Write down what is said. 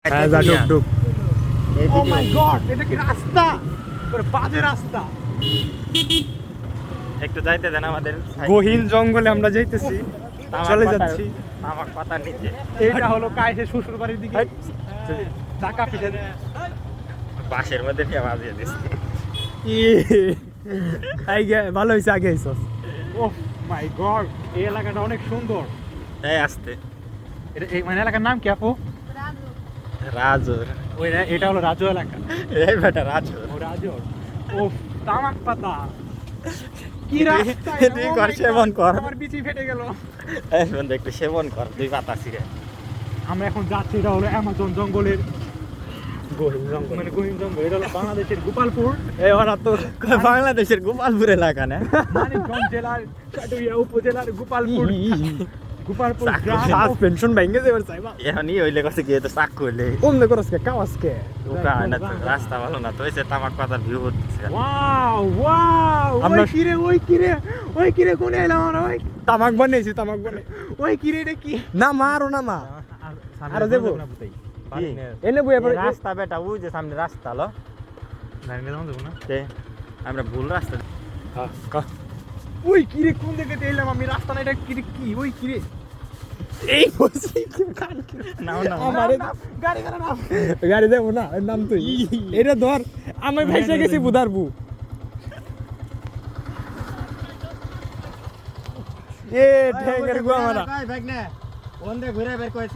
হ্যাঁ যা ডুব ডুব। ও মাই গড, এটা কি রাস্তা? পুরো বাজে রাস্তা। একটু যাইতে দেন আমাদের গহীন জঙ্গলে আমরা যাইতেছি, চলে যাচ্ছি। তামাক পাতার নিচে। এটা হলো কায়েসের শ্বশুর বাড়ির দিকে। টাকা পিঠে বাঁশের মধ্যে নিয়ে বাজিয়ে দিচ্ছি। ভালো হয়েছে আগে আইসস। ও মাই গড, এই এলাকাটা অনেক সুন্দর। এই আসতে এটা এই মানে এলাকার নাম কি আপু? রাজুর। ওই এটা হলো রাজু এলাকা। এই বেটা রাজুর। ও রাজু। ও তামাক পাতা। কি রাস্তা? তুই কর, সেবন কর। আমার বিচি ফেটে গেল। এই বন্ধু একটু সেবন কর, দুই পাতা ছিঁড়ে। আমরা এখন যাচ্ছি, এটা হলো অ্যামাজন জঙ্গলের গহীন জঙ্গল মানে গহীন জঙ্গল। এটা হলো বাংলাদেশের গোপালপুর, এই ওরা তো বাংলাদেশের গোপালপুর এলাকা না? মানিকগঞ্জ জেলার চাটুরিয়া উপজেলার গোপালপুর গোপালপুর চাকু গ্রাম। সাসপেনশন ভেঙে যাবে চাইবা এখনই হইলে কাছে গিয়ে তো চাক করলে কোন করস কে কাওয়াস কে ওকা হয় না তো, রাস্তা ভালো না তো, হয়েছে তামাক পাতার ভিউ হচ্ছে। ওয়াও ওয়াও, আমরা- ওই কিরে কোনে এলাম আমরা? তামাক বানাইছি, তামাক বানাই। ওই কিরে, এটা কি? না মারো না মা, আরো দেবো। এনে বই এবার রাস্তা বেটা, ওই যে সামনে রাস্তা লো, তে আমরা ভুল রাস্তা। ওই কিরে, কোন দিকে এলাম আমি? রাস্তা না, এটা কিরে কি? ওই কিরে, এই বসে নাও নাও আমারে গাড়ি গাড়ি না। গাড়ি দেবো না, এর নাম তুই এটা ধর। আমি ভাইসা গেছি বুধারবু। এ ঠেঙ্গের গো আমারা ভাই ভাই না ওন দে ঘুরে বের কই